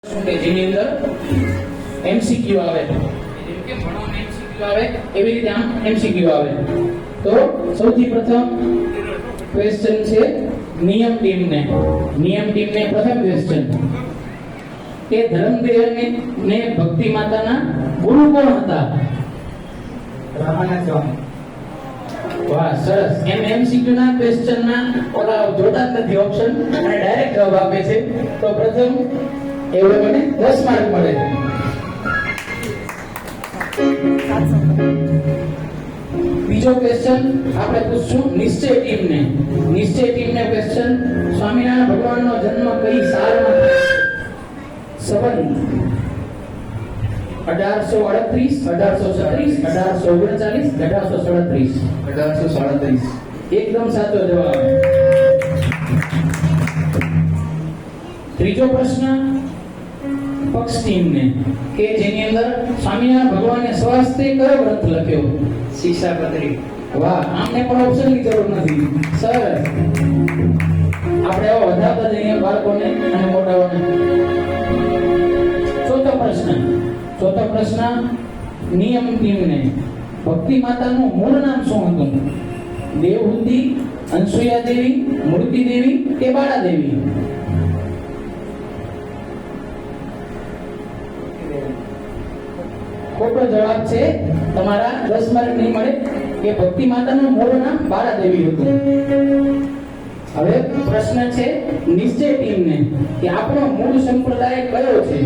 જેની અંદર એમસીક્યુ આવે, જેમ કે ભણવામાં એમસીક્યુ આવે એવી રીતે આમ એમસીક્યુ આવે. તો સૌથી પ્રથમ ક્વેશ્ચન છે નિયમ ટીમને પ્રથમ ક્વેશ્ચન કે ધર્મદેવને ને ભક્તિ માતાના ગુરુ કોણ હતા? રામાનંદ સ્વામી. વાહ, સરસ. એમસીક્યુ ના ક્વેશ્ચન ના ઓલા જોતા નથી ઓપ્શન અને ડાયરેક્ટ જવાબ આપે છે. તો પ્રથમ એવું મને 10 માર્ક મળે. બીજો ક્વેશ્ચન આપણે પૂછશું નિશ્ચય ટીમને ક્વેશ્ચન સ્વામિનારાયણ ભગવાનનો જન્મ કઈ સાલમાં? સંવત 1838, 1836, 1839, 1837. એકદમ સાચો જવાબ. ત્રીજો પ્રશ્ન પક્ષ ટીમને કે જેની અંદર સ્વામિનારાયણ ભગવાને સ્વહસ્તે કયો ગ્રંથ લખ્યો? શિક્ષાપત્રી. વાહ, આમને પણ ઓપ્શનની જરૂર નથી. સરસ. આપણે આવો વધારતા જઈએ બાળકોને અને મોટાઓને. ચોથો પ્રશ્ન નિયમ ટીમને ભક્તિ માતાનું મૂળ નામ શું હતું? દેવહૂતિ, અનસુયા દેવી, મૂર્તિ દેવી કે બાળા દેવી? ખોટો જવાબ છે. તમારા 10 માર્ક નહીં મળે કે ભક્તિ માતાનું મૂળ નામ બાળા દેવી હતું. હવે પ્રશ્ન છે નિશ્ચય ટીમને કે આપણો મૂળ સંપ્રદાય કયો છે?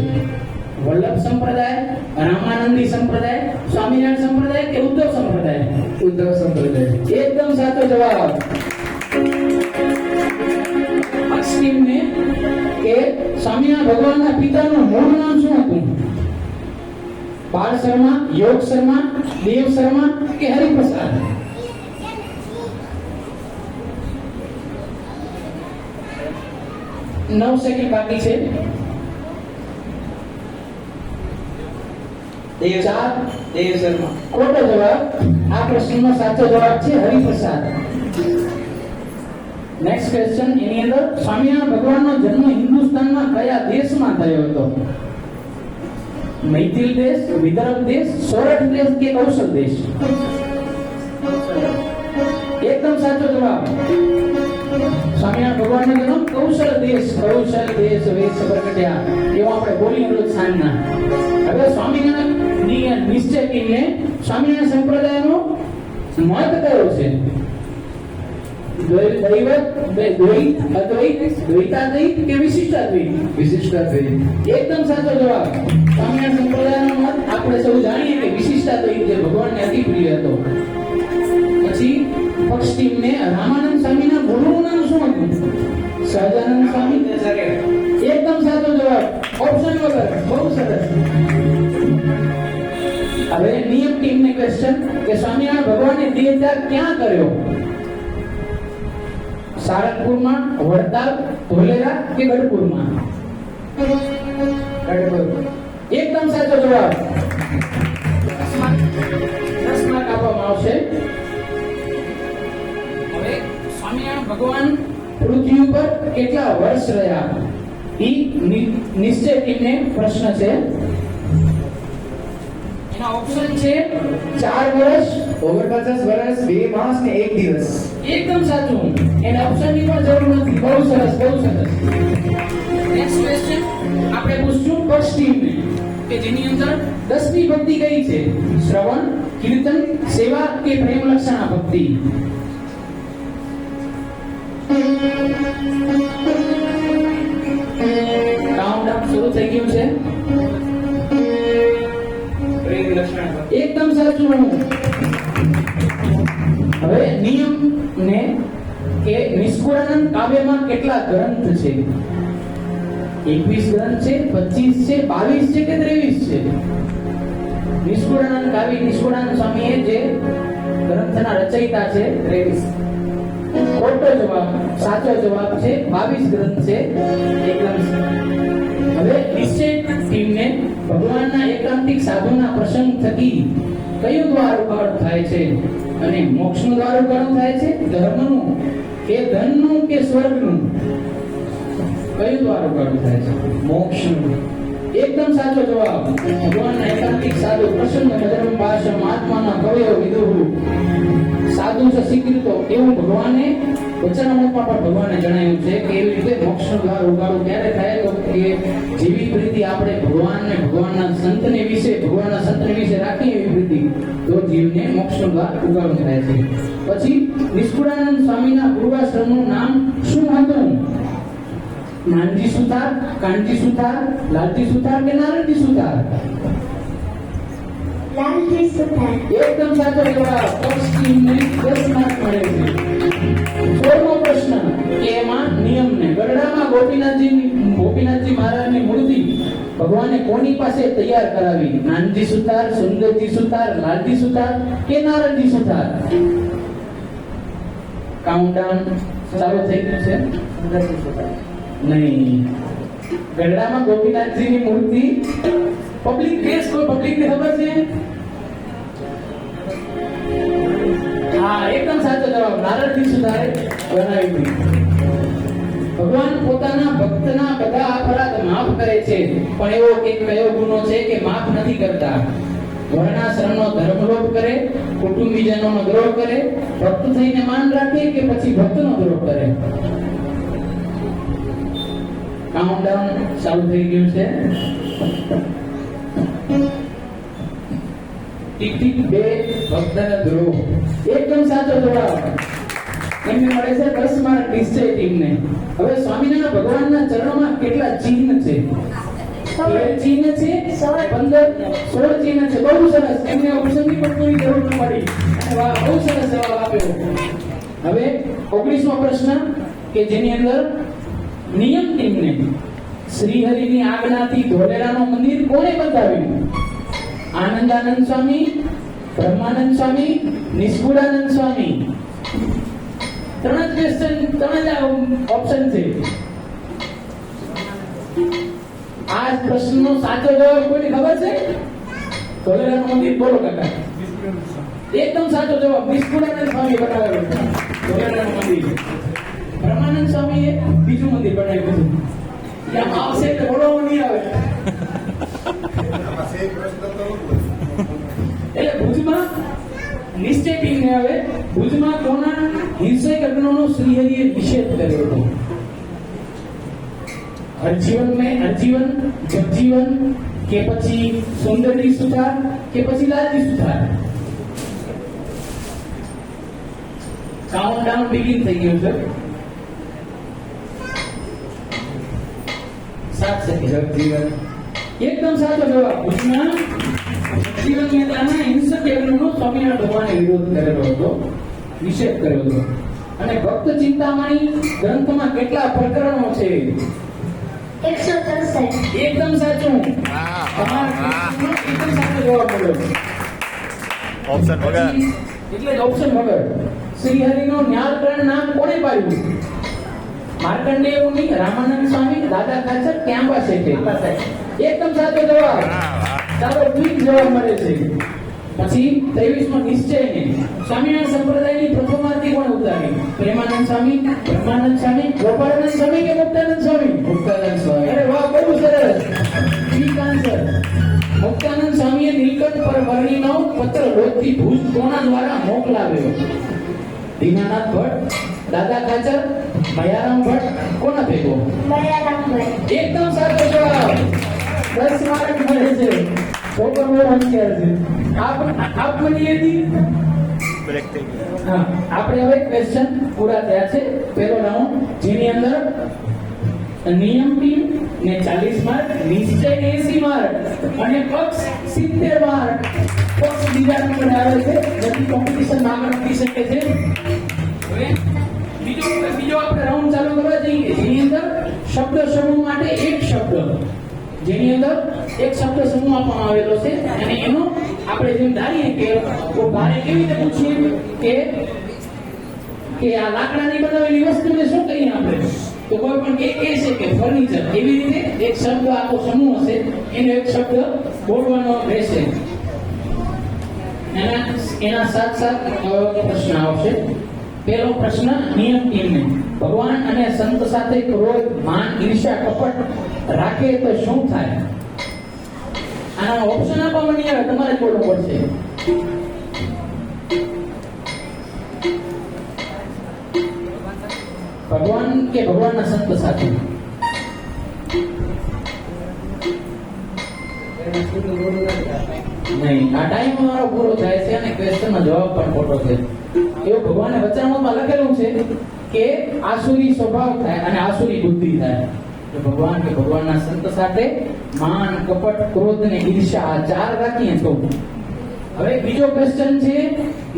વલ્લભ સંપ્રદાય, રામાનંદી સંપ્રદાય, સ્વામિનારાયણ સંપ્રદાય કે ઉદ્ધવ સંપ્રદાય? ઉદ્ધવ સંપ્રદાય. એકદમ સાચો જવાબ. પક્ષ ટીમને કે સ્વામિનારાયણ ભગવાનના પિતાનું મૂળ નામ શું હતું? બાળ શર્મા, યોગ શર્મા, દેવ શર્મા કે હરિપ્રસાદ? 9 સેકન્ડ બાકી છે. દેવ શર્મા. ખોટો જવાબ. આ પ્રશ્નનો સાચો જવાબ છે હરિપ્રસાદ. નેક્સ્ટ ક્વેશ્ચન એની અંદર સ્વામિનારાયણ ભગવાનનો જન્મ હિન્દુસ્તાનમાં કયા દેશમાં થયો હતો? મૈથિલ દેશ, વિદર્ભ દેશ, સોરઠ દેશ કે કૌશલ દેશ? એકદમ સાચો જવાબ. સ્વામિનારાયણ ભગવાનનો જન્મ કૌશલ દેશ વેશ પ્રગટ્યા એવું આપણે બોલીએ રોજ સાંજના. હવે સ્વામિનારાયણ નિશ્ચય ટીમને સ્વામિનારાયણ સંપ્રદાયનો મત કયો છે? દૈવત, દ્વૈત, અદ્વૈત, દ્વૈતાદ્વૈત કે વિશિષ્ટાદ્વૈત? વિશિષ્ટાદ્વૈત. એકદમ સાચો જવાબ. સ્વામિનારાયણ સંપ્રદાયનો મત આપણે સૌ જાણીએ કે વિશિષ્ટાદ્વૈત જે ભગવાનને અતિ પ્રિય હતો. પછી પક્ષ ટીમને રામાનંદ સ્વામીના ગુરુનું નામ શું હતું? સહજાનંદ સ્વામી. એકદમ સાચો જવાબ. ઓપ્શન વગર. બહુ સરસ. હવે નિયમ ટીમને ક્વેશ્ચન કે સ્વામિનારાયણ ભગવાને દેહત્યાગ ક્યાં કર્યો? સારંગપુરમાં, વડતાલ, ધોલેરા કે ગઢપુરમાં? ગઢપુર. એકદમ સાચો જવાબ. 10 માર્ક આપવામાં આવશે. હવે સ્વામિનારાયણ ભગવાન પૃથ્વી ઉપર કેટલા વર્ષ રહ્યા? નિશ્ચય ટીમને પ્રશ્ન છે. એના ઓપ્શન છે 4 વર્ષ, 49 વર્ષ, 2 માસ ને 1 દિવસ. એકદમ સાચું. એના ઓપ્શનની પણ જરૂર નથી. બહુ સરસ. નેક્સ્ટ ક્વેશ્ચન આપણે પૂછશું પક્ષ ટીમને કે જેની અંદર 10મી ભક્તિ કઈ છે? શ્રવણ, કીર્તન, સેવા કે પ્રેમ લક્ષણા ભક્તિ? કાઉન્ટડાઉન શરૂ થઈ ગયું છે. પ્રેમ લક્ષણ. એકદમ સાચું. હવે નિયમ ને કે નિષ્કુળાનંદ કાવ્યમાં કેટલા ગ્રંથ છે? 21 ગ્રંથ છે, 25 છે, 22 છે કે 23 છે? નિષ્કુળાનંદ કાવ્ય નિષ્કુળાનંદ સ્વામીએ જે ગ્રંથના રચયિતા છે 23. ખોટો જવાબ. સાચો જવાબ છે 22 ગ્રંથ છે. એકદમ. હવે નિશ્ચય ટીમને ભગવાનના એકાંતિક સાધુના પ્રસંગ થકી કયું દ્વાર ઉઘાડું થાય છે? અને મોક્ષનું દ્વાર ઉઘાડું થાય છે? ધર્મનું કે ધનનું કે સ્વર્ગનું? કયું દ્વાર ઉઘાડું થાય છે? મોક્ષનું. એકદમ સાચો જવાબ. ભગવાનના એકાંતિક સાધુ પ્રસન્ન મધરમ ભાષમ આત્માના કવયો વિદુહુ સાધુ છે સ્વીકૃતો એવું ભગવાને વચનામૃતમાં પણ ભગવાને જણાવ્યું છે કે એવી રીતે મોક્ષનો દ્વાર ઉગાડો ક્યારે થાય તો કે જેવી પ્રીતિ આપણે ભગવાનને ભગવાનના સંતને વિશે રાખીએ એવી પ્રીતિ તો જીવને મોક્ષનો દ્વાર ઉગાડો થાય છે. પછી નિષ્કુળાનંદ સ્વામીના પૂર્વાશ્રમનું નામ શું હતું? નાનજી સુતાર, કાનજી સુતાર, લાલજી સુતાર કે નારણજી સુતાર? લાલજી સુતાર. એકદમ સાચો જવાબ. ફર્સ્ટ ટીમને 10 માર્ક મળે છે. 16મો પ્રશ્ન કે એમાં નિયમને ગરડામાં ગોપીનાથજી મહારાજની મૂર્તિ ભગવાને કોની પાસે તૈયાર કરાવી? નાનજી સુતાર, સુંદરજી સુતાર, લાલજી સુતાર કે નારણજી સુતાર? કાઉન્ટડાઉન ચાલુ થઈ ગયું છે. સુંદરજી સુતાર નહીં. ગરડામાં ગોપીનાથજીની મૂર્તિ પબ્લિક પ્લેસ કોઈ પબ્લિકને ખબર છે? હા, એકદમ સાચો જવાબ. નારદજી સુધારે બનાવી હતી. ભગવાન પોતાના ભક્તના બધા અપરાધ માફ કરે છે, પણ એવો એક કયો ગુનો છે કે માફ નથી કરતા? વર્ણાશ્રમનો ધર્મલોપ કરે, કુટુંબીજનોનો દ્રોહ કરે, ભક્ત થઈને માન રાખે કે પછી ભક્તનો દ્રોહ કરે? કાઉન્ટડાઉન ચાલુ થઈ ગયું છે. Tick tick 2 ભક્તના દ્રોહ. એકદમ સાચો જવાબ. એમને મળે છે 10 માર્ક નિશ્ચય ટીમને. હવે સ્વામિનારાયણ ભગવાનના ચરણોમાં કેટલા ચિહ્ન છે? 13 ચિહ્ન છે, 15, 16 ચિહ્ન છે. બહુ સરસ. એમને ઓપ્શનની પણ કોઈ જરૂર ન પડી. અને વાહ, બહુ સરસ જવાબ આપ્યો. હવે 19મો પ્રશ્ન કે જેની અંદર નિયમ ટીમને શ્રીહરિની આજ્ઞાથી ધોલેરાનું મંદિર કોણે બંધાવ્યું? આનંદાનંદ સ્વામી, બ્રહ્માનંદ સ્વામી, નિષ્કુળાનંદ સ્વામી? 3 જ ક્વેશ્ચન, 3 જ ઓપ્શન છે. આ પ્રશ્નનો સાચો જવાબ કોઈને ખબર છે? ધોલેરાનું મંદિર બોલો કાકા. એકદમ સાચો જવાબ. નિષ્કુળાનંદ સ્વામી બનાવેલું ધોલેરાનું મંદિર. બ્રહ્માનંદ સ્વામીએ બીજું મંદિર બનાવ્યું હતું. ત્યાં આવશે એટલે બોલવાનું નહીં આવે. એટલે ભુજમાં નિશ્ચય ટીમને આવે ભુજમાં કોના હિંસક યજ્ઞનો શ્રીહરિએ નિષેધ કર્યો હતો? હરજીવન જગજીવન કે પછી સુંદરજી સુતાર કે પછી લાલજી સુતાર? કાઉન્ટડાઉન બિગિન થઈ ગયું છે. 7 સેકન્ડ. જગજીવન એકદમ સાચો જવાબ. ભુજમાં જગજીવન મહેતાના હિંસક યજ્ઞનો સ્વામિનારાયણ ભગવાને વિરોધ કરેલો હતો, નિષેધ કર્યો હતો. અને ભક્ત ચિંતામણી ગ્રંથમાં કેટલા પ્રકરણો છે? 163. એકદમ સાચું. તમારા એકદમ સાચો જવાબ મળ્યો. ઓપ્શન વગર. એટલે જ ઓપ્શન વગર. શ્રીહરિનો ન્યાલકરણ નામ કોણે પાડ્યું? માર્કંડેય મુનિ, રામાનંદ સ્વામી, દાદા ખાચર કે આંબા શેઠે? એકદમ સાચો જવાબ. ચાલો ક્વિક જવાબ મળે છે. પછી 23મો નિશ્ચય ને સ્વામિનારાયણ સંપ્રદાયની પ્રથમ આરતી કોણે ઉતારી? પ્રેમાનંદ સ્વામી, બ્રહ્માનંદ સ્વામી, ગોપાળાનંદ સ્વામી કે મુક્તાનંદ સ્વામી? મુક્તાનંદ સ્વામી. અરે વાહ, બહુ સરસ. ઠીક આન્સર. મુક્તાનંદ સ્વામીએ નીલકંઠ પર વર્ણીનો પત્ર લોકથી ભુજ કોના દ્વારા મોકલાવ્યો? દીનાનાથ ભટ્ટ, દાદા ખાચર, ભયારામ ભટ્ટ, કોના ભેગો? બયારામભાઈ. એકદમ સાચો જવાબ. 10 માર્ક મળે છે. છોકરો બહુ હોશિયાર છે. આપ બની હતી. બ્રેક થઈ ગયું. હા, આપણે હવે ક્વેશ્ચન પૂરા થયા છે. પહેલો રાઉન્ડ જેની અંદર નિયમ ટીમ ને 40 માર્ક, નિશ્ચય 80 માર્ક અને પક્ષ 70 માર્ક. પક્ષ બીજા નંબરે આવે છે. બધી કોમ્પિટિશન આગળ વધી શકે છે. હવે બીજો આપણે રાઉન્ડ ચાલુ કરવા જઈએ જેની અંદર શબ્દ સમૂહ માટે એક શબ્દ, જેની અંદર એક શબ્દ સમૂહ આપવામાં આવેલો છે અને એનો આપણે જેમ ધારીએ કે ભારે કેવી રીતે પૂછીએ કે આ લાકડાની બનાવેલી વસ્તુને શું કહીએ આપણે? તો કોઈ પણ કે છે કે ફર્નિચર. એવી રીતે એક શબ્દ આખો સમૂહ હશે, એનો એક શબ્દ બોલવાનો રહેશે. એના સાથ પ્રશ્ન આવશે. પહેલો પ્રશ્ન નિયમ ટીમને ભગવાન અને સંત સાથે ક્રોધ, માન, ઈર્ષ્યા, કપટ રાખે તો શું થાય? આના ઓપ્શન આપવામાં નહીં આવે, તમારે જ બોલવું પડશે. ભગવાન કે ભગવાનના સંત સાથે? નહીં, આ ટાઈમ મારો પૂરો થાય છે અને ક્વેશ્ચનનો જવાબ પણ ખોટો છે. એવું ભગવાને વચનામૃતમાં લખેલું છે કે આસુરી સ્વભાવ થાય અને આસુરી બુદ્ધિ થાય. તો ભગવાન કે ભગવાનના સંત સાથે માન, કપટ, ક્રોધ ને ઈર્ષ્યા આ ચાર રાખીએ તો. હવે બીજો ક્વેશ્ચન છે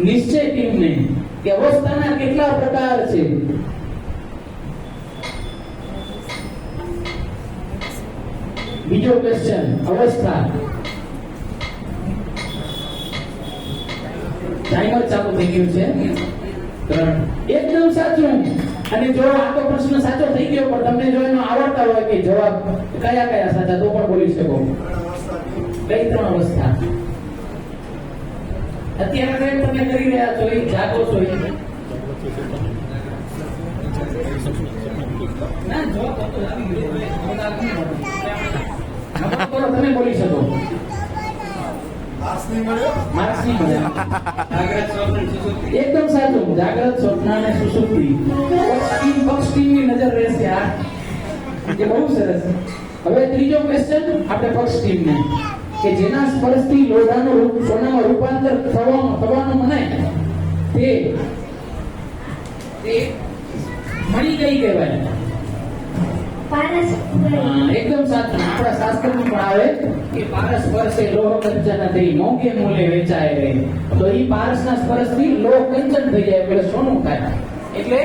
નિશ્ચય ટીમને કે અવસ્થાના કેટલા પ્રકાર છે? બીજો ક્વેશ્ચન અવસ્થા. ટાઈમર ચાલુ થઈ ગયું છે. એકદમ સાચું. અને જો આ તો પ્રશ્ન સાચો થઈ ગયો પણ તમને જો એનો આવડતા હોય કે જવાબ કયા કયા સાચા તો પણ બોલી શકો. કઈ ત્રણ અવસ્થા અત્યારે તમે કરી રહ્યા છો? એ જાગો છો એ ના જવાબ તો આવી ગયો. તમે બોલી શકો. માર્ક્સ નહીં મળ્યા. જાગ્રત, સ્વપ્ન, સુષુપ્તિ. એકદમ સાચું. જાગ્રત, સ્વપ્ન અને સુષુપ્તિ. પક્ષ ટીમની નજર રહેશે આ. એ બહુ સરસ. હવે ત્રીજો ક્વેશ્ચન આપણે પક્ષ ટીમને કે જેના સ્પર્શથી લોઢાનું રૂપ સોનામાં રૂપાંતર થવાનું મનાય તે મણી કઈ કહેવાય? પારસ એકદમ સાચું. આપણા શાસ્ત્રમાં પણ આવે કે પારસ સ્પર્શે લોહ કંચન થઈ મોંઘે મૂલ્યે વેચાય રે. તો ઈ પારસના સ્પર્શથી લોહ કંચન થઈ જાય એટલે સોનું થાય. એટલે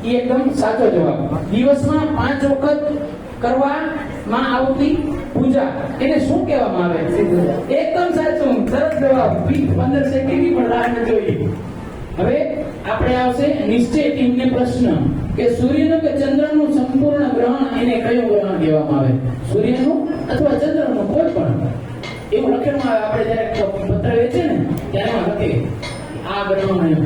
ઈ એકદમ સાચો જવાબ. દિવસમાં 5 વખત કરવામાં આવતી પૂજા એને શું કહેવામાં આવે? એકદમ સાચું. સરસ જવાબ. 15 સેકન્ડની પણ રાહ ન જોઈ. હવે આપણે આવશે નિશ્ચય ટીમને પ્રશ્ન કે સૂર્યનું કે ચંદ્રનું સંપૂર્ણ ગ્રહણ એને કયું ગ્રહણ કહેવામાં આવે? સૂર્યનું અથવા ચંદ્રનું કોઈ પણ એવું લખેલું આવે. આપણે જ્યારે પત્ર વેચે ને ત્યારે એમાં લખે આ ગ્રહણ એમ.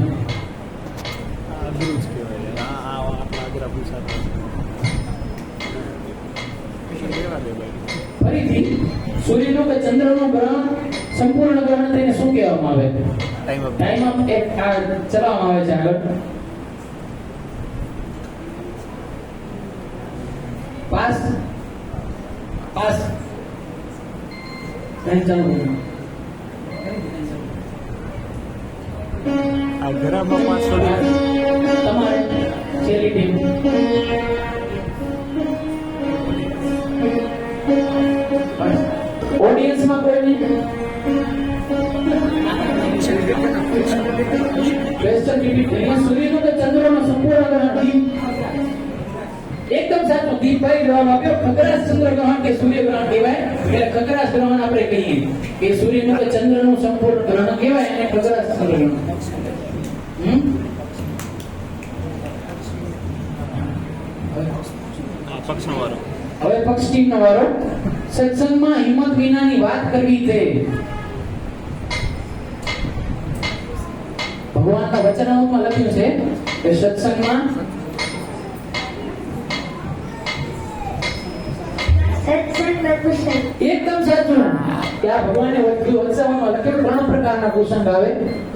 ફરીથી સૂર્યનું કે ચંદ્રનું ગ્રહણ સંપૂર્ણ ગ્રહણ તેને શું કહેવામાં આવે? Time up. એક આ ચલાવવામાં આવે છે આગળ. પાસ પાસ ટાઈમ ચાલુ. આ ઘરમાં 500 તમારે છેલ્લી ટીમ. ઓડિયન્સમાં કોઈ નહીં? ક્વેશ્ચન રિપીટ કરીને સૂર્યનો કે ચંદ્રનો સંપૂર્ણ ગ્રહણ? એકદમ સાચું. દીપભાઈ જવાબ આપ્યો. ખગ્રાસ ચંદ્ર ગ્રહણ કે સૂર્ય ગ્રહણ કહેવાય. એટલે ખગ્રાસ ગ્રહણ આપણે કહીએ કે સૂર્યનું કે ચંદ્રનું સંપૂર્ણ ગ્રહણ કહેવાય અને ખગ્રાસ ચંદ્ર ગ્રહણ. પક્ષનો વારો. હવે પક્ષ ટીમનો વારો. સત્સંગમાં હિંમત વિનાની વાત કરવી તે ભગવાનના વચનામૃતમાં લખ્યું છે કે સત્સંગમાં સત્સંગ કુશલ. એકદમ સાચું. કે આ ભગવાને વચનામૃતમાં લખેલું 3 પ્રકારના કુસંગ આવે.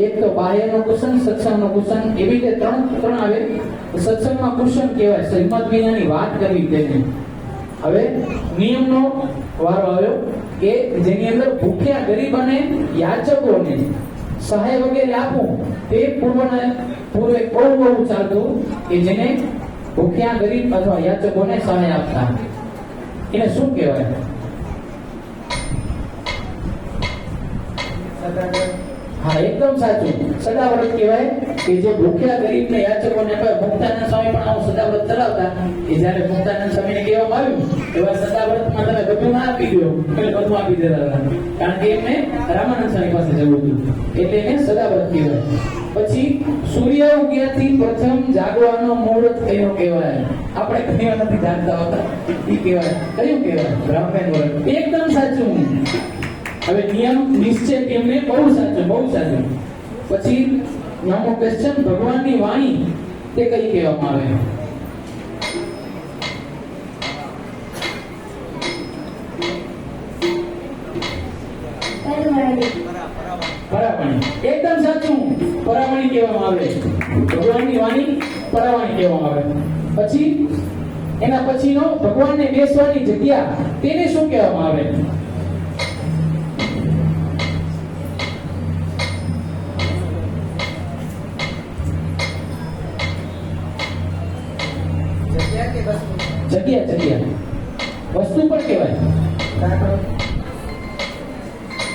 એક તો બાહ્યનો કુસંગ, સત્સંગનો કુસંગ, એવી રીતે ત્રણ આવે. સત્સંગમાં કુસંગ કહેવાય હિંમત વિનાની વાત કરવી તેને. હવે નિયમનો વારો આવ્યો કે જેની અંદર ભૂખ્યા ગરીબ અને યાચકોને સહાય વગેરે આપવું તે પૂર્વે બહુ ચાલતું કે જેને ભૂખ્યા ગરીબ અથવા યાચકોને સહાય આપતા એને શું કહેવાય? હા એકદમ સાચું. સદાવ્રત કહેવાય કે જે ભૂખ્યા ગરીબને યાચકોને આપે. મુક્તાનંદ સ્વામી પણ આવું સદાવ્રત ચલાવતા કે જ્યારે મુક્તાનંદ સ્વામીને કહેવામાં આવ્યું એવા સદાવ્રતમાં તમે બધું ના આપી દો એટલે બધું આપી દેતા હતા. કારણ કે એમને રામાનંદ સ્વામી પાસે જવું હતું એટલે એને સદાવ્રત કહેવાય. પછી સૂર્ય ઉગ્યાથી પ્રથમ જાગવાનો મુહૂર્ત કયો કહેવાય? આપણે ઘણી નથી જાગતા હોતા એ કહેવાય. કયું કહેવાય? બ્રાહ્મણ મુહૂર્ત. એકદમ સાચું. હવે નિયમ નિશ્ચય એમને બહુ સાચું. પછી 9મો ક્વેશ્ચન ભગવાનની વાણી તે કઈ કહેવામાં આવે? પરાવાણી. પરાવાણી. એકદમ સાચું. પરાવાણી કહેવામાં આવે. ભગવાનની વાણી પરાવાણી કહેવામાં આવે. પછી એના પછીનો ભગવાનને બેસવાની જગ્યા તેને શું કહેવામાં આવે? જગ્યા કે વસ્તુ? જગ્યા જગ્યા વસ્તુ પણ કહેવાય.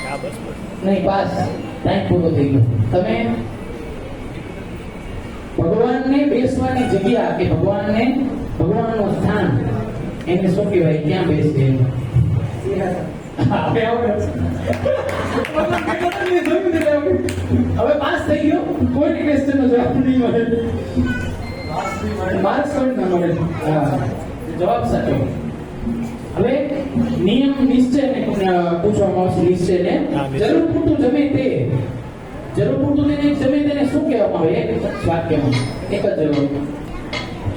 આ બસ નહીં, પાસ. ટાઈમ પૂરો થઈ ગયો. તમે ભગવાનને બેસવાની જગ્યા કે ભગવાનનું સ્થાન એને શું કહેવાય? ક્યાં બેસે? હવે પાસ થઈ ગયો. કોઈ ક્વેશ્ચન નો જવાબ નહીં મળે. માર્ક્સ પણ ના મળે. હા, જવાબ સાચો. હવે નિયમ નિશ્ચયને પૂછવામાં આવશે. નિશ્ચયને જરૂર પૂરતું જમે તે તેને શું કહેવામાં આવે? એક વાક્યમાં, એક જ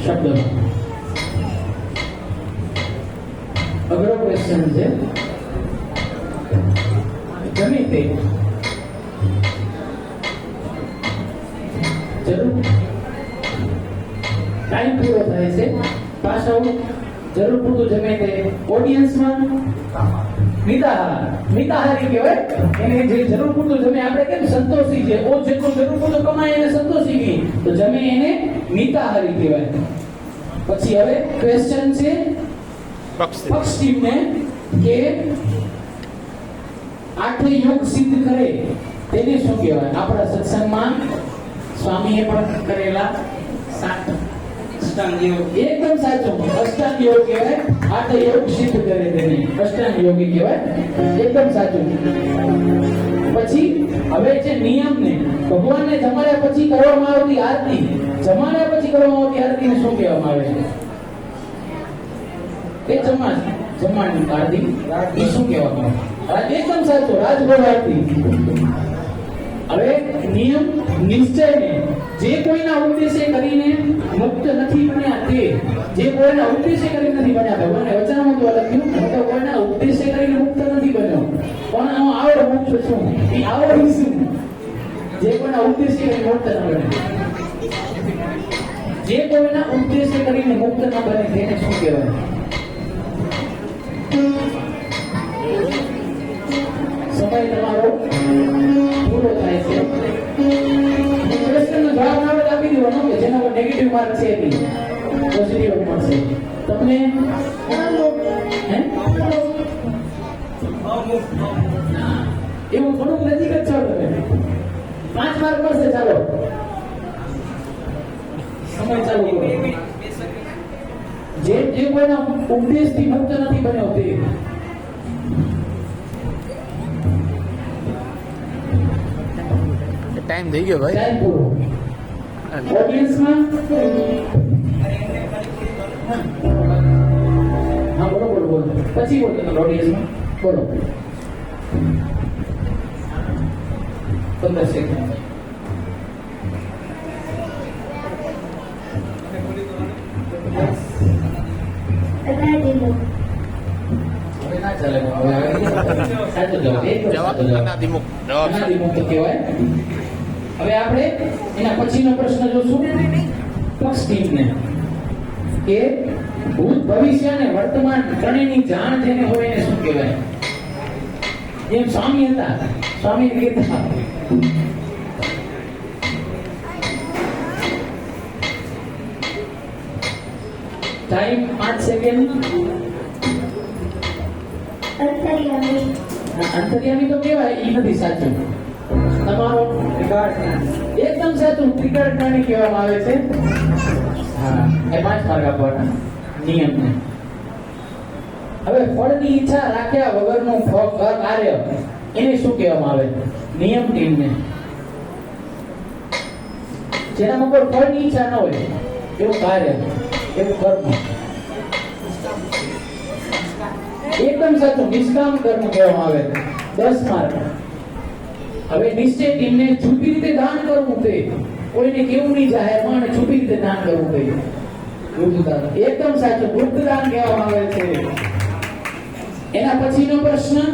શબ્દમાં. અઘરો ક્વેશ્ચન છે. જમે તે જરૂર. ટાઈમ પૂરો થાય છે. પાછા જરૂર પૂરતું જમે તે ઓડિયન્સમાં મિતાહારી કહેવાય. એને જે જરૂર પૂરતું જમે, આપણે કેમ સંતોષી છે, ઓ જેટલું જરૂર પૂરતું કમાય એને સંતોષી ગઈ, તો જમે એને મિતાહારી કહેવાય. પછી હવે ક્વેશ્ચન છે પક્ષ ટીમને કે આઠ યોગ સિદ્ધ કરે તેને શું કહેવાય? આપણા સત્સંગમાં સ્વામીએ પણ કરેલા 7 અષ્ટાંગ યોગ. એકદમ સાચું. અષ્ટાંગ યોગ કહેવાય. આઠ યોગ સિદ્ધ કરે તેને અષ્ટાંગ યોગી કહેવાય. એકદમ સાચું. પછી હવે છે નિયમને ભગવાનને જમાડ્યા પછી કરવામાં આવતી આરતી. જમાડ્યા પછી કરવામાં આવતી આરતીને શું કહેવામાં આવે? તે જમાડની આરતી એ શું કહેવામાં આવે? એકદમ સાચું. રાજભોગ આરતી. હવે નિયમ નિશ્ચયને જે કોઈના ઉદ્દેશ્ય કરીને મુક્ત નથી બન્યા તે, જે કોઈના ઉદ્દેશ્ય કરીને નથી બન્યા, ભગવાને વચનમાં તો લખ્યું હું તો કોઈના ઉદ્દેશ્ય કરીને મુક્ત નથી બન્યો, પણ હું આવો મુક્ત છું. એ આવો શું? જે કોઈના ઉદ્દેશ્ય કરીને મુક્ત ન બને, જે કોઈના ઉદ્દેશ્ય કરીને મુક્ત ન બને તેને શું કહેવાય? સમય તમારો પૂરો થાય છે. પ્રશ્નનો જવાબ ના હોય આપી દેવાનો કે જેના પર નેગેટિવ માર્ક છે એની પોઝિટિવ મળશે તમને. એવું થોડુંક નજીક જ છો તમે. 5 માર્ક મળશે. ચાલો સમય ચાલુ કરો. જે કોઈના ઉપદેશથી મુક્ત નથી બન્યો તે. ટાઈમ થઈ ગયો ભાઈ. ટાઈમ પૂરો. ઓડિયન્સમાં હા બોલો બોલો બોલો. પછી બોલો તમે ઓડિયન્સમાં બોલો. 15 સેકન્ડ. અનાદિનો. હવે ના ચાલે. સાચો જવાબ. જવાબ અનાદિમુખ. જવાબ અનાદિમુક્ત કહેવાય. હવે આપણે એના પછીનો પ્રશ્ન જોશું પક્ષ ટીમને કે ભૂત ભવિષ્ય અને વર્તમાન ત્રણેયની જાણ જેને હોય એને શું કહેવાય? જેમ સ્વામી હતા, સ્વામી કહેતા ટાઈમ 5 સેકન્ડ. અંતર્યામી. અંતર્યામી તો કહેવાય, એ નથી સાચું. તમારો એકદમ સાચું. ત્રિકાળ પ્રાણી કહેવામાં આવે છે. હા, એ 5 માર્ક આપવાના નિયમને. હવે ફળની ઈચ્છા રાખ્યા વગરનું કાર્ય એને શું કહેવામાં આવે? નિયમ ટીમને. જેના ઉપર ફળની ઈચ્છા ન હોય એવું કાર્ય, એવું કર્મ. એકદમ સાચું. નિષ્કામ કર્મ કહેવામાં આવે. 10 માર્ક. હવે નિશ્ચય ટીમને છુપી રીતે દાન કરવું તે, કોઈને કેવું નહીં જાહેરમાં અને છુપી રીતે દાન કરવું તે ગુપ્ત દાન. એકદમ સાચું. ગુપ્ત દાન કહેવામાં આવે છે. એના પછીનો પ્રશ્ન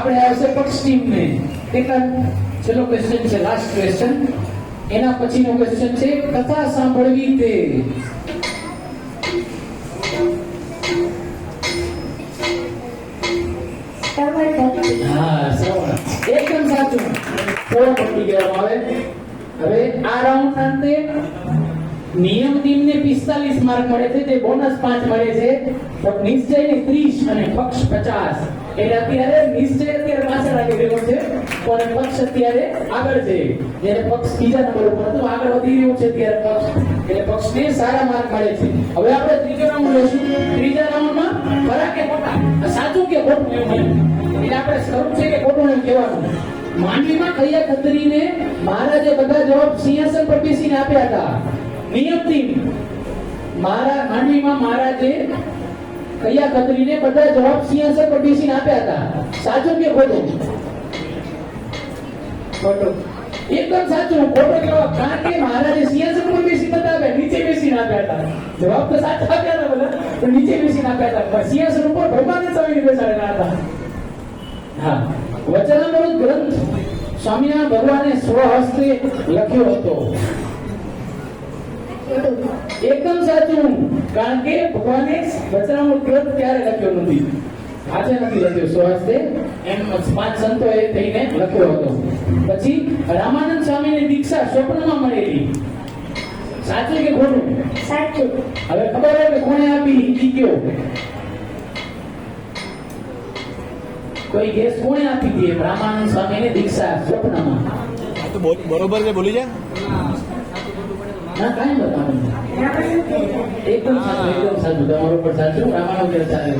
આપણે આવશે પક્ષ ટીમને કેટલા છેલ્લો ક્વેશ્ચન છે લાસ્ટ ક્વેશ્ચન એના પછીનો ક્વેશ્ચન છે કથા સાંભળવી તે હા શ્રવણ એકદમ સાચું થોડો પકડી કહેવામાં આવે હવે આ રાઉન્ડ અંતે નિયમ ટીમને 45 માર્ક મળે છે જે બોનસ 5 મળે છે તો નિશ્ચયને 30 અને પક્ષ 50 એટલે અત્યારે નિશ્ચય અત્યારે પાછળ આવી રહ્યો છે અને પક્ષ અત્યારે આગળ છે જ્યારે પક્ષ બીજા નંબર ઉપર હતો આગળ વધી રહ્યો છે અત્યારે પક્ષ એટલે પક્ષને સારા માર્ક મળે છે હવે આપણે ત્રીજો રાઉન્ડ લેશું ત્રીજા રાઉન્ડમાં ખરા કે ખોટા સાચું કે ખોટું એવું એટલે આપણે શરૂ છે કે ખોટું એમ કહેવાનું માંડવીમાં કયા ખત્રીને મહારાજે બધા જવાબ સિંહાસન પર બેસીને આપ્યા હતા નિયમથી માંડવીમાં મહારાજે કયા ખત્રીને બધા જવાબ સિંહાસન પર બેસીને આપ્યા હતા સાચું કે ખોટું ખોટું એકદમ સાચું ખોટો જવાબ કારણ કે મહારાજે સિંહાસન પર બેસીને બધા આપ્યા નીચે બેસીને આપ્યા હતા જવાબ તો સાચા આપ્યા હતા બધા પણ નીચે બેસીને આપ્યા હતા પણ સિંહાસન ઉપર ભગવાને સ્વામીને બેસાડેલા હતા હા વચનામૃત ગ્રંથ સ્વામિનારાયણ ભગવાને સ્વહસ્તે લખ્યો હતો એકદમ સાચું કારણ કે ભગવાને વચનામૃત ગ્રંથ ક્યારે લખ્યો નથી આજે નથી લખ્યો સ્વહસ્તે એમ 5 સંતોએ થઈને લખ્યો હતો પછી રામાનંદ સ્વામીને દીક્ષા સ્વપ્નમાં મળેલી સાચું કે ખોટું સાચું હવે ખબર હોય કે કોણે આપી ઈ કયો કોઈ ગેસ કોણે આપી દીધી રામાનંદ સ્વામીને દીક્ષા સ્વપ્નમાં તો બરોબર છે બોલી જા ના કાંઈ બતાવું એકદમ સાચું તમારું પણ સાચું રામાનંદ ચાલે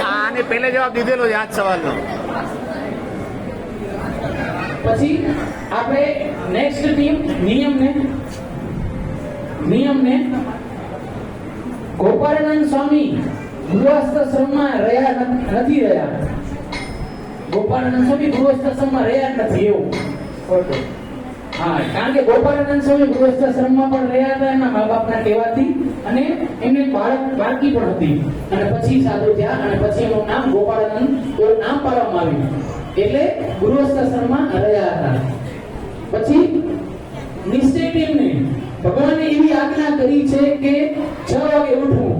આને પહેલે જવાબ દીધેલો છે આજ સવાલનો પછી આપણે નેક્સ્ટ ટીમ નિયમને ગોપાળાનંદ સ્વામી ગૃહસ્થાશ્રમમાં રહ્યા નથી રહ્યા ગોપાળાનંદ સ્વામી ગૃહસ્થાશ્રમમાં રહ્યા નથી એવું હા કારણ કે ગોપાળાનંદ સ્વામી ગૃહસ્થાશ્રમમાં પણ રહ્યા હતા એમના મા બાપના કહેવાથી અને એમને બાળકી પણ હતી અને પછી સાધુ થયા અને પછી એનું નામ ગોપાળાનંદ એવું નામ પાડવામાં આવ્યું એટલે ગૃહસ્થાશ્રમમાં રહ્યા હતા પછી નિશ્ચય ટીમને ભગવાને એવી આજ્ઞા કરી છે કે 6 વાગે ઉઠવું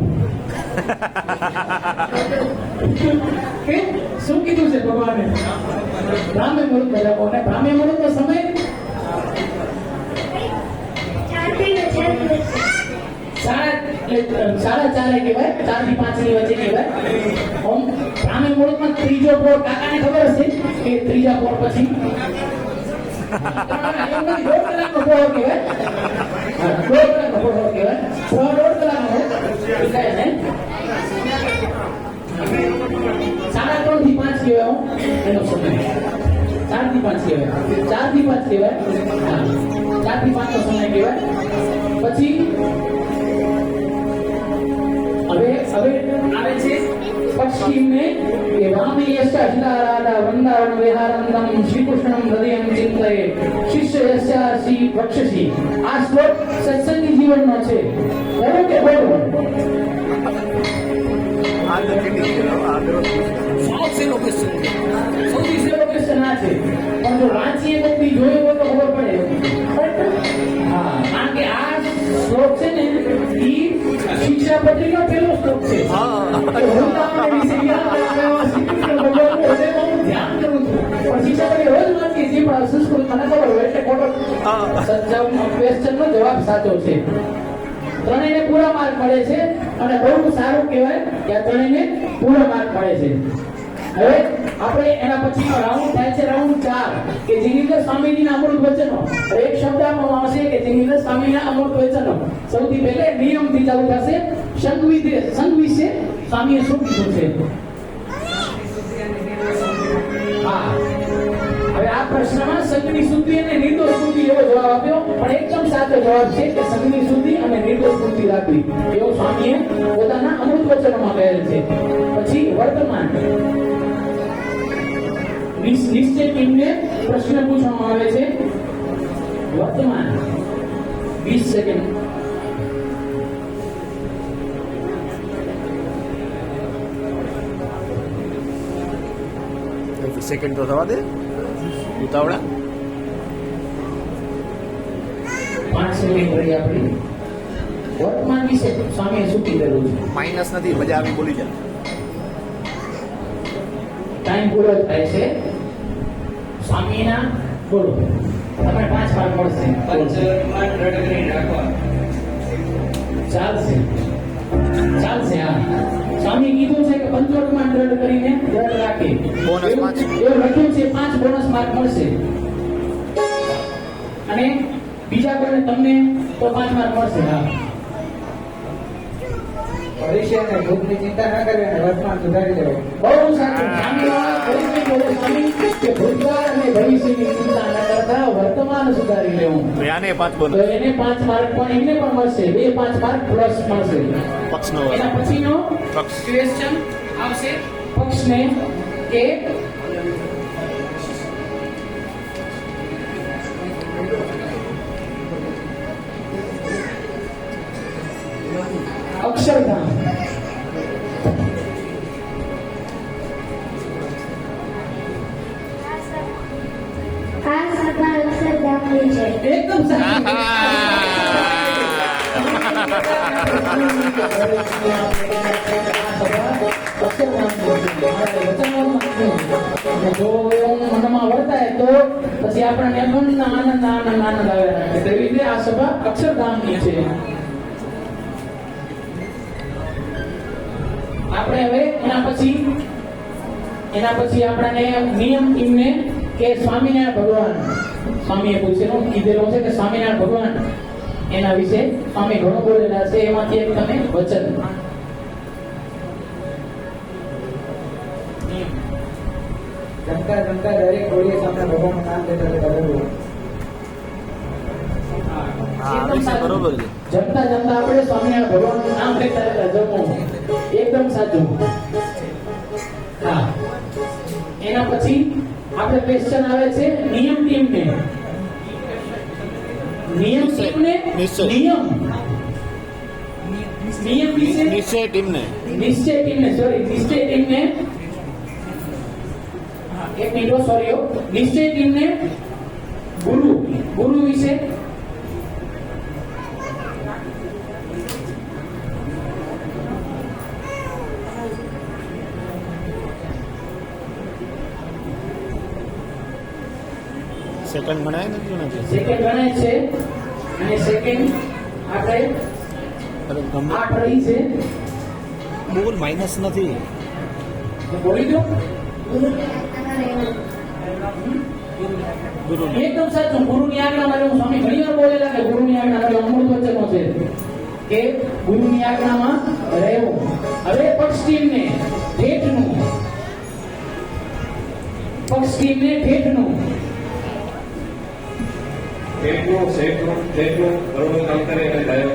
કે શું કીધું છે ભગવાને બ્રાહ્મે મુહૂર્ત બજાવો અને બ્રાહ્મે મુહૂર્તનો સમય 4:30 કહેવાય 4 થી 5 ની વચ્ચે કહેવાય ઓમ બ્રાહ્મે મુહૂર્તમાં ત્રીજો પોર કાકાને ખબર હશે કે ત્રીજા પોર પછી સાડા 3 થી 5 કહેવાય એનો સમય 4 થી 5 કહેવાય 4 થી 5 કહેવાય 4 થી 5 નો સમય કહેવાય પછી હવે આવે છે પશ્ચિમે કે વામે યશારાદા વંદાવન વિહારંદમ શ્રી કૃષ્ણમ હૃદયમ ચિંતયે શિષ્ય યશાસી વક્ષસી આ શ્લોક સત્સંગી જીવનનો છે બરોબર કે બરોબર સૌથી સહેલો ક્વેશ્ચન આ છે પણ જો વાંચીએ તો બી જોયું હોય તો ખબર પડે હા કારણ કે આ શ્લોક છે ને ઈ શિક્ષાપત્રીનો પહેલો શ્લોક છે વૃંદાવન વિશે ધ્યાન કરું છું પણ શિક્ષાપત્રી રોજ વાંચીએ છીએ પણ સંસ્કૃત મને ખબર હોય એટલે ખોટો ક્વેશ્ચનનો જવાબ સાચો છે ત્રણેયને પૂરા માર્ક મળે છે અને બહુ સારું કહેવાય કે આ ત્રણેયને પૂરા માર્ક મળે છે હવે આપણે એના પછીનો રાઉન્ડ થાય છે રાઉન્ડ 4 કે જેની અંદર સ્વામીજીના અમૃત વચનો એક શબ્દ આપવામાં આવશે કે જેની અંદર સ્વામીના અમૃત વચનો સૌથી પહેલે નિયમથી ચાલુ થશે સંઘ વિશે સ્વામીએ શું કીધું છે હા હવે આ પ્રશ્નમાં સંઘની શુદ્ધિ અને નિર્દોષ શુદ્ધિ એવો જવાબ આપ્યો પણ એકદમ સાચો જવાબ છે કે સંઘની શુદ્ધિ અને નિર્દોષ શુદ્ધિ રાખવી એવો સ્વામીએ પોતાના અમૃત વચનોમાં કહેલ છે પછી વર્તમાન નિશ્ચય ટીમને પ્રશ્ન પૂછવામાં આવે છે વર્તમાન 20 સેકન્ડ સેકન્ડ તો થવા દે ઉતાવળા 5 સેકન્ડ રહી આપણી વર્તમાન વિશે સ્વામીએ શું કીધેલું છે? માઇનસ નથી મજા આવી બોલી જા ટાઈમ પૂરો થાય છે સ્વામીના બોલો તમને 5 માર્ક મળશે. પંચવર્તમાન દ્રઢ કરીને રાખવા. ચાલશે ચાલશે હા સ્વામી કીધું છે કે પંચવર્તમાન દ્રઢ કરીને દ્રઢ રાખે બોનસ એવું 5. એવું લખ્યું છે 5 બોનસ માર્ક મળશે અને બીજા કોઈને તમને તો 5 માર્ક મળશે. હા ભવિષ્ય અને ભૂતની ચિંતા ન કરવી અને વર્તમાન સુધારી લેવું. બહુ સાચું. સ્વામીવાળા ફરીથી બોલે સ્વામી કે ભૂતકાળ અને ભવિષ્યની ચિંતા ન કરતા વર્તમાન સુધારી લેવું. આને 5 બોનસ તો એને 5 માર્ક પણ એમને પણ મળશે 2 5 માર્ક પ્લસ મળશે. પક્ષનો એના પછીનો પક્ષ ક્વેશ્ચન આવશે પક્ષને કે અક્ષરધામ આ સભા અક્ષરધામની છે. એકદમ સાચું. જો એવું મનમાં વર્તાય તો પછી આપણને આનંદ આનંદ આનંદ આનંદ આવે રાખે. તેવી રીતે આ સભા અક્ષરધામની છે. આપણે હવે એના પછી આપણને નિયમ ટીમને કે સ્વામિનારાયણ ભગવાન સ્વામીએ પૂછેલું કીધેલું છે કે સ્વામિનારાયણ ભગવાન એના વિશે સ્વામી ઘણું બોલેલા છે એમાંથી એક તમે વચન જમતા જમતા દરેક કોળીએ સામે ભગવાનનું નામ લેતા લેતા બોલવું. હા વિશે બરોબર છે જમતા જમતા આપણે સ્વામિનારાયણ ભગવાનનું નામ લેતા લેતા જમવું એકદમ સાચું. હા એના પછી આપણે ક્વેશ્ચન આવે છે નિયમ ટીમને નિયમ ટીમને નિશ્ચય. નિયમ વિશે નિશ્ચય ટીમને નિશ્ચય ટીમને હા, એક મિનિટ સોરી નિશ્ચય ટીમને ગુરુ વિશે સેકન્ડ ગણાય નથી નથી સેકન્ડ ગણાય છે અને સેકન્ડ આપણે અરે ગમે 8 રહી છે બોલ માઇનસ નથી તો બોલી દો ગુરુની આજ્ઞામાં રહેવું. ગુરુ એકદમ સાચું. ગુરુની આજ્ઞામાં રહેવું. સ્વામી ઘણીવાર બોલેલા કે ગુરુની આજ્ઞા રહેવું. અમૃત વચનો છે કે ગુરુની આજ્ઞામાં રહેવું. હવે પક્ષ ટીમને ઠેઠનું જેટલું બરોબર કામ કરે એટલે ગાયક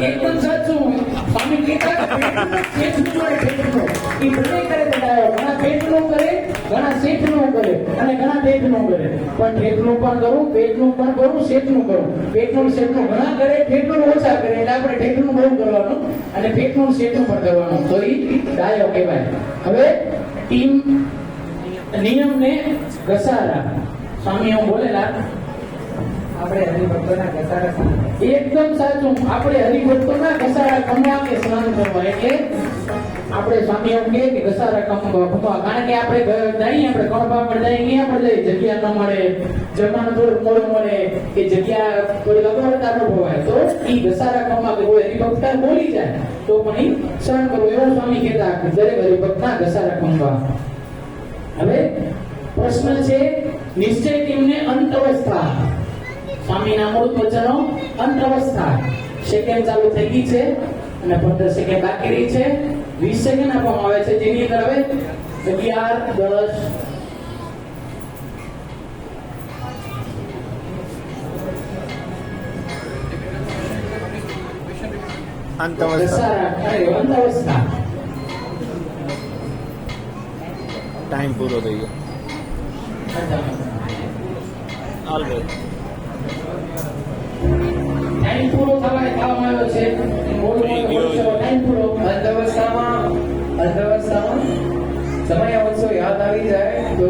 એકદમ સાચું. સ્વામી કહેતા કે શેઠનું અને ઠેઠનું એ બંને કરે તો ડાયો. ઘણા પેટનું કરે, ઘણા શેઠનું કરે અને ઘણા ઠેઠનું કરે. પણ ઠેઠનું પણ કરું, પેટનું પણ કરું, શેઠનું કરું. પેટનું ને શેઠનું ઘણા કરે, ઠેઠનું ઓછા કરે. એટલે આપણે ઠેઠનું બહુ કરવાનું અને પેટનું ને શેઠનું પણ કરવાનું. તો એ ડાયો કહેવાય. હવે ટીમ નિયમને ઘસારા સ્વામી એવું બોલેલા આપણે હરિભક્તોના ઘસારા સામે એકદમ સાચું. આપણે હરિભક્તોના ઘસારા કમવા કે સ્નાન કરવા એટલે આપણે સ્વામી એમ કહે કે ઘસારા કમવા. કારણ કે આપણે જઈએ આપણે કણભા પર જઈએ ક્યાં પણ જઈએ જગ્યા ન મળે, જમવાનું થોડું મોડું મળે કે જગ્યા થોડી અગવડતા અનુભવાય તો એ ઘસારા કમવા કે કોઈ હરિભક્ત બોલી જાય તો પણ એ સહન કરવું એવું સ્વામી કહેતા કે દરેક હરિભક્તના ઘસારા કમવા. હવે પ્રશ્ન છે નિશ્ચય ટીમને અંત અવસ્થા. સ્વામીના મૂળ વચનો અંત અવસ્થા. સેકન્ડ ચાલુ થઈ ગઈ છે અને 15 સેકન્ડ બાકી રહી છે. 20 સેકન્ડ આપવામાં આવે છે જેની અંદર હવે 11 10 અંત અવસ્થા અંત અવસ્થા. ટાઈમ પૂરો થઈ ગયો હાલ ભાઈ ટાઈમ પૂરો થવામાં આવ્યો છે. ટાઈમ પૂરો. અંધવસ્થામાં સમય અવશ્ય યાદ આવી જાય તો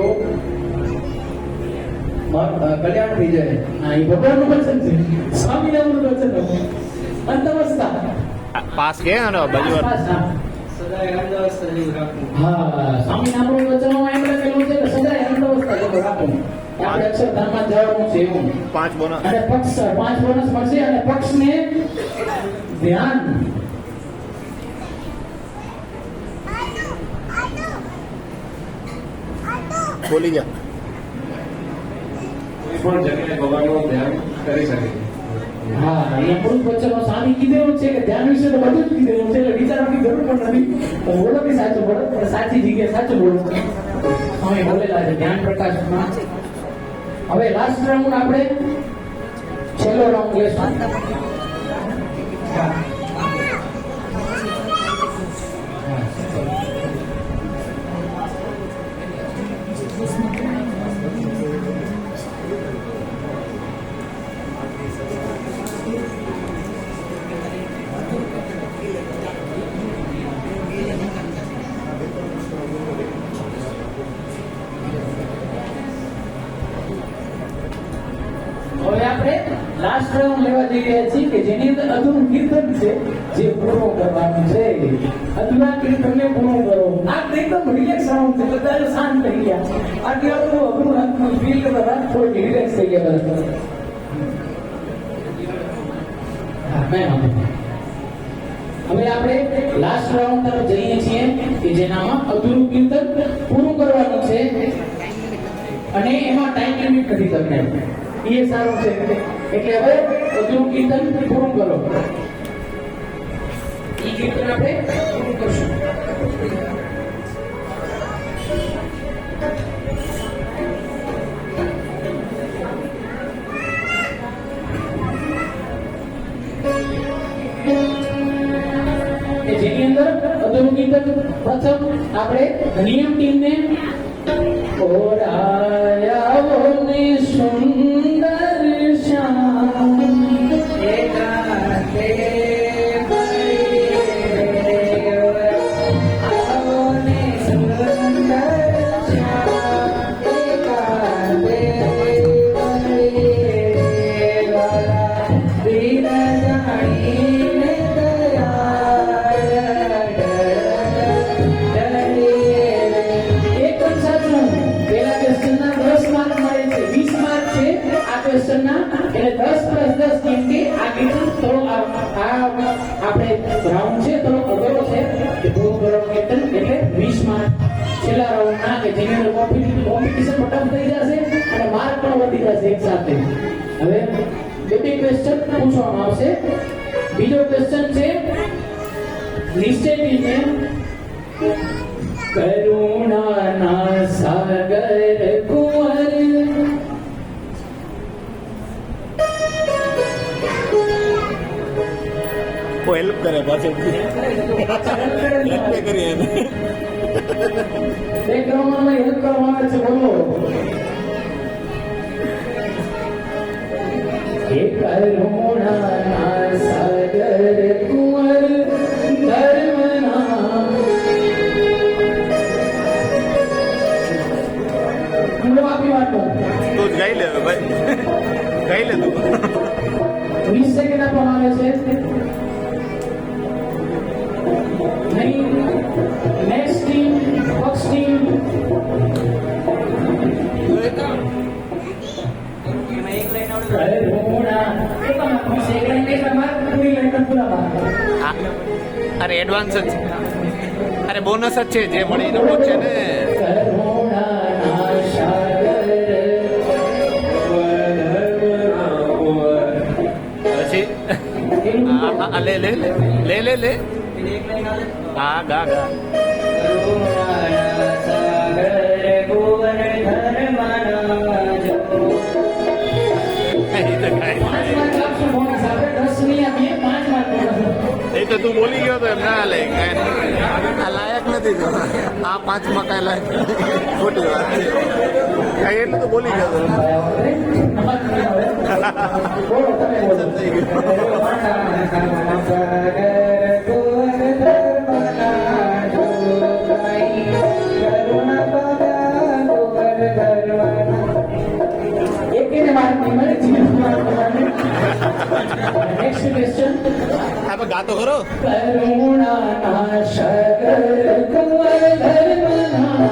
થઈ જાય. હા, એ ભગવાનનું વચન છે, સ્વામિનારાયણનું વચન છે. અંતવસ્થા પાસ કે અને બાજુ આસપાસ, હા. સદાય અંધવસ્ત્ર જેવું રાખવું. હા, સ્વામિનારાયણનું વચનમાં એમ લખેલું છે કે સદાય અંતવસ્થા જેવું રાખવું. આપણે અક્ષરધામમાં જવાનું છે એવું. 5 બોનસ. અને પક્ષ 5 બોનસ મળશે અને પક્ષને ધ્યાન બોલી જા. કોઈ પણ જગ્યાએ ભગવાનનું ધ્યાન કરી શકે. હા, એ અમૃત વચનો સ્વામી કીધેલું છે કે ધ્યાન વિશે તો બધું જ કીધેલું છે એટલે વિચારવાની જરૂર પણ નથી. તો બોલો કે સાચું બોલો, પણ સાચી જગ્યાએ સાચું બોલો. સ્વામી બોલેલા છે ધ્યાન પ્રકાશમાં. હવે લાસ્ટ રાઉન્ડ આપણે છેલ્લો રાઉન્ડ લેશું. હા. હવે આપણે લાસ્ટ રાઉન્ડ લેવા જઈ રહ્યા છીએ કે જેની અંદર અધૂરું કીર્તન છે જે પૂરું કરવાનું છે. અધૂરા કીર્તનને પૂરું કરો. આ એકદમ રિલેક્સ રાઉન્ડ છે, બધા શાંત થઈ ગયા. આટલું આપણું અઘરું હાથનું ફીલ બધા થોડી રિલેક્સ થઈ ગયા બધા. હા, મેમ હવે આપણે લાસ્ટ રાઉન્ડ તરફ જઈએ છીએ કે જેનામાં અધૂરું કીર્તન પૂરું કરવાનું છે અને એમાં ટાઈમ લિમિટ નથી તમને. એ સારું છે એટલે હવે અધૂરું કીર્તન પૂરું કરો. એ કીર્તન આપણે પૂરું કરશું. કે જેની અંદર અધૂરું કીર્તન પ્રથમ આપણે નિયમ ટીમને ઓરાયા ને સુંદર શ્યામ એકાંતે આવો ને સુંદર શ્યામ એકાંતે વીર જાણીને એટલે 10 + 10 કેમ કે આ કીર્તન થોડો આપણે રાઉન્ડ છે થોડો અઘરો છે કે પૂરું કરવાનું કીર્તન એટલે 20 માર્ક છેલ્લા રાઉન્ડના કે જેની અંદર કોમ્પિટિશન ફટાફટ થઈ જશે અને માર્ક પણ વધી જશે એક સાથે. હવે બે ક્વેશ્ચન પૂછવામાં આવશે. બીજો ક્વેશ્ચન છે નિશ્ચયથી કરુણાના સાગર કુંવર કોઈ હેલ્પ કરે પાછળથી. હેલ્પ કરીએ એને. એક રાઉન્ડમાં હેલ્પ કરવામાં આવે છે. બોલો હે કરુણાના સાગર કુંવર ધર્મના આપી વાતો તું જ ગાઈ લે હવે ભાઈ. ગાઈ લે તું. 20 સેકન્ડ આપવામાં આવે છે. નહીં નેક્સ્ટ ટીમ પક્ષ ટીમ એમાં એક લાઈન આવડે કરુણા એકમાં એક લાઈન એકલા માર્ક પૂરી લાઈન પૂરા માર્ક. અરે એડવાન્સ જ છે. અરે બોનસ જ છે જે મળી એનો છે ને. કરુણાના સાગર પછી આ લે લે લે લે લે લે. એને એક લાઈન આવડે હા ગા ગા. કરુણાના સાગર કુંવર ધર્મના જો. એ તો કાંઈ. 5 માર્ક આપશું બોનસ. આપણે 10 નહીં આપીએ, 5 માર્ક બોનસ. એ તો તું બોલી ગયો તો એમ ના લે કાંઈ આ લાયક નથી તો. આ 5 માં કાંઈ લાયક ખોટી વાત છે. કાંઈ એટલે તો બોલી ગયો તો. બોલો તમે બોલો. થઈ ગયું. એક માર્ક આ તો ખરો કરુણાના સાગર કુંવર ધર્મના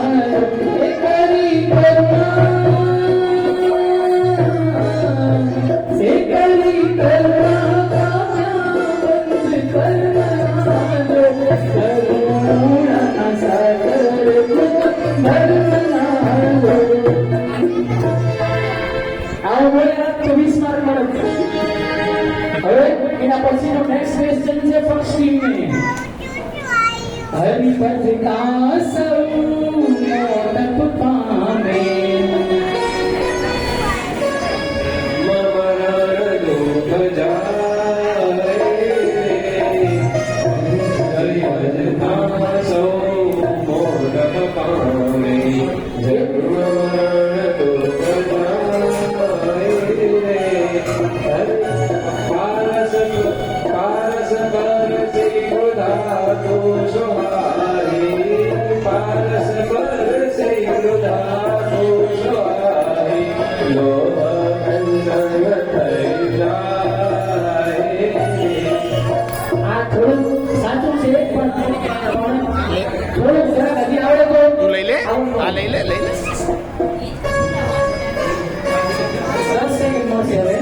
એ કરી કરુણા એ કરી કરુણા કરુણાના સાગર કુંવર ધર્મના આવો બોલે 24 માર્ક મળે. હવે એના પછીનો નેક્સ્ટ ક્વેશ્ચન છે પક્ષી ને હરિપદ કા સૌ મોટપ પામે આ થોડું સાચું છે પણ થોડું જરાક હજી આવડે તો તું લઈ લે આ લઈ લે 10 સેકન્ડ મળશે હવે.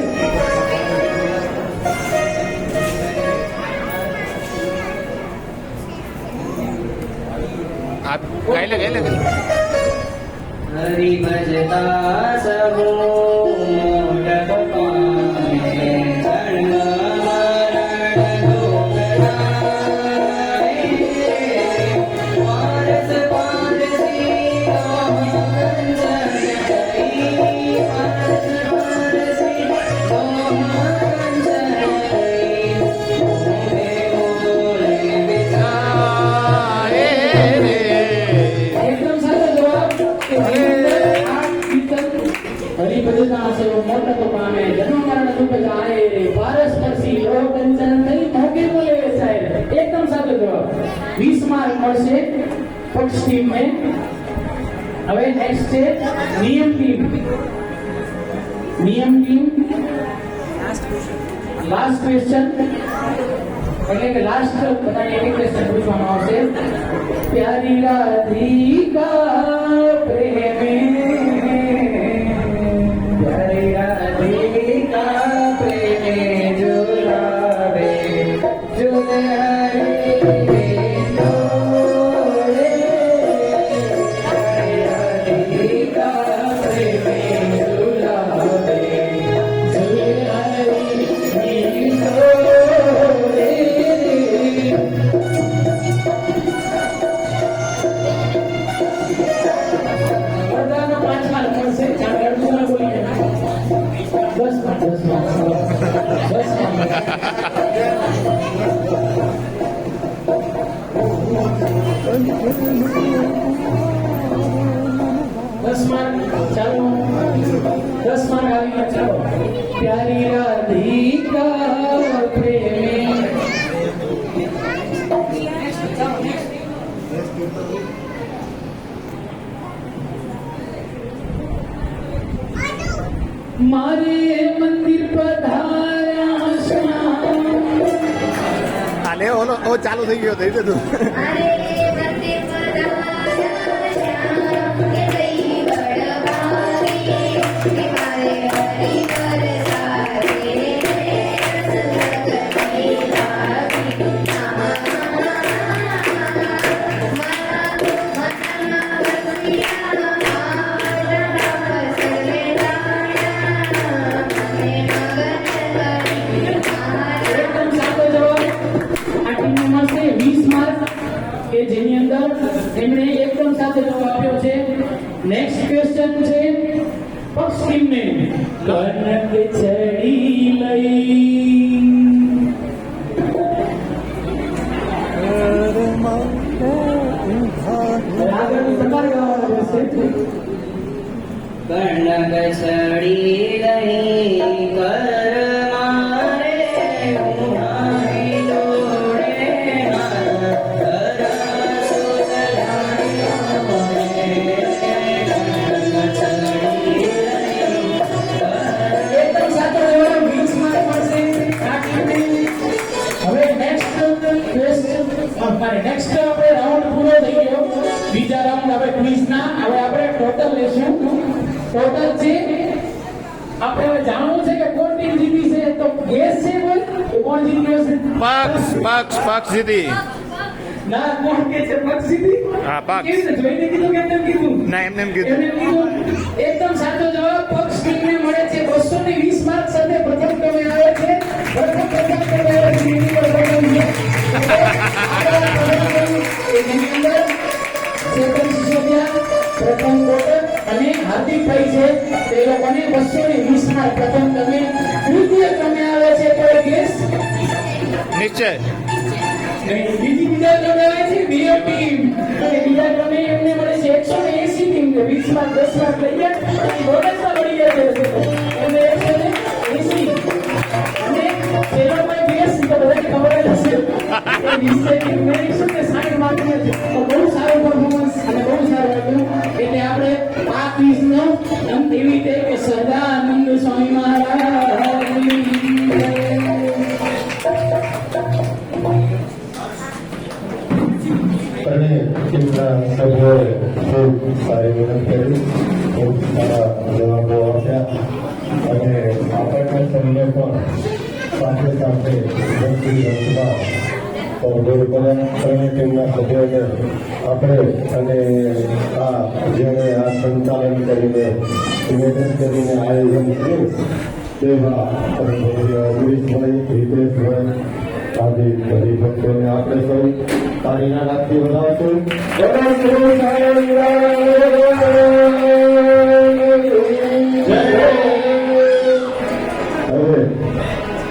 આ ગાઈ લે હરિ ભજતા સબો મોટપ પામે જન્મ મરણ દુઃખ જાય. પારસ પારસી કંચન જઈ. પારસ પારસી કંચન જઈ. બોલે બોલે વિચારે એકદમ સાચો જવાબ કે આ કીર્તન હરિભજના સેવો મોટપ પામે જન્મ મરણ દુઃખ જાય પારસ પરસી લોક કંચન થઈ મોગે બોલે વેચાય. એકદમ સાચો જવાબ. 20 માર્ક મળશે પક્ષ ટીમ में. હવે નેક્સ્ટ છે નિયમ ટીમ. નિયમ ટીમ લાસ્ટ ક્વેશ્ચન એટલે કે લાસ્ટ બધાને એક ક્વેશ્ચન પૂછવામાં આવશે. પ્યારી રાધિકા પ્રેમે પ્યારી રાધિકા પ્રેમે ઝુલાવે ઝુલે હરી ડોલે. પ્યારી રાધિકા પ્રેમે ઝુલાવે ઝુલે હરી ડોલે. બધાનો 5 માર્ક મળશે. ચાર અડધું બોલી 10 માર્ક 10 માર્ક 10 માર્ક. ચાલો 10 માર્ક આવી ગયા. ચાલો પ્યારી રાધિકા પ્રેમે મારે મંદિર પધાર્યા શ્યામ. આ લે ઓલો ઓ ચાલુ થઈ ગયો થઈ તું અરે વંદે પધાર્યા કે કઈ બળવારી કે મારે હરિ વરસાવે સદગતી લાગી. એકદમ સાચો જવાબ. આ ટીમને મળશે 20 માર્ક કે જેની અંદર એમણે એકદમ સાચો જવાબ આપ્યો છે. નેક્સ્ટ ક્વેશ્ચન છે પક્ષ ટીમને. કનક ચડી લઈ આગળનું પ્રકાર ગાવાનો રહેશે. કર્ણક સડી રહી કર મારે ઉનાઈ દોડે એકદમ સાચો જવાબ 20 માર્ક મળશે. હવે નેક્સ્ટ નેક્સ્ટ આપણે રાઉન્ડ પૂરો થઈ ગયો. બીજા રાઉન્ડ આપણે ક્વિઝના હવે આપણે ટોટલ લેશું. ટોટલ છે આપણે હવે જાણવું છે કે કોણ ટીમ જીતી છે. તો ગેસ છે કોઈ કે કોણ જીતી ગયો છે? પક્ષ જીતી. ના કોણ કે છે પક્ષ જીતી? હા, પક્ષ. કેવી રીતે જોઈને કીધું કે એમને કીધું? ના એમને એમ કીધું. એમને કીધું. એકદમ સાચો જવાબ. પક્ષ ટીમને મળે છે 220 માર્ક સાથે પ્રથમ ક્રમે આવે છે. પ્રથમ ક્રમે આવે છે એની પર પ્રથમ છે. એની અંદર ચેતન સિસોદિયા, પ્રથમ કોટર અને હાર્દિકભાઈ છે. તે લોકોને 220 માર્ક પ્રથમ ક્રમે. તૃતીય ક્રમે આવે છે કોઈ ગેસ? નિશ્ચય. બીજા ક્રમે આવે છે બે ટીમ. અને બીજા ક્રમે એમને મળે છે 180 ટીમ. 20 માં 10 માર્ક લઈ ગયા બોનસમાં મળી ગયા છે એમને 180. અને પેલો કોઈ ગેસ તો બધાને ખબર જ હશે કે ડિસ્ટ્રિક્ટ મેં શું કે 60 માર્ક છે. તો બહુ સારું પરફોર્મન્સ અને બહુ સારું હતું. એટલે આપણે આ ક્વિઝનો અંત એવી રીતે કે સદાનંદ સ્વામી મહારાજની જય. અને ટીમના સભ્યોએ ખૂબ સારી મહેનત કરી, ખૂબ સારા જવાબો આપ્યા અને આપણને સૌને પણ સાથે સાથે બધી રમતમાં અવરોધ કર્યા. અને ટીમના સભ્યોને આપણે અને આ જેણે આ સંચાલન કરીને મહેનત કરીને આયોજન કર્યું તેવા ગિરીશભાઈ, હિતેશભાઈ આદિ બધી ભક્તોને આપણે સૌ પાણીના નાખથી વધાવશું. હવે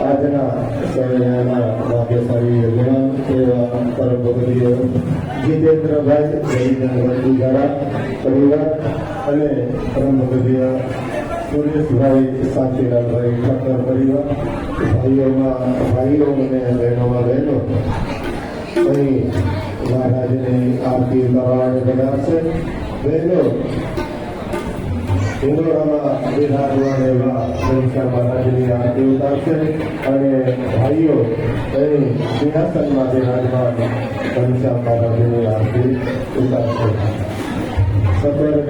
આજના સમયના ભાગ્યશાળી ગુણામ એવા પરમ ભગવીય જીતેન્દ્રભાઈ જયચંદ્રભાઈ દ્વારા પરિવાર અને પરમ ભગવીય સુરેશભાઈ શાંતિલાલભાઈ ઠક્કર પરિવાર, ભાઈઓ અને બહેનોમાં બહેનો અહીં મહારાજની આરતી કરવાને બનાવશે. બહેનો હિંદોળામાં બિરાજમાન એવા ઘનશ્યામ મહારાજની આરતી ઉતારશે અને ભાઈઓ અહીં સિંહાસનમાં બિરાજમાન ઘનશ્યામ મહારાજની આરતી ઉતારશે. સત્વર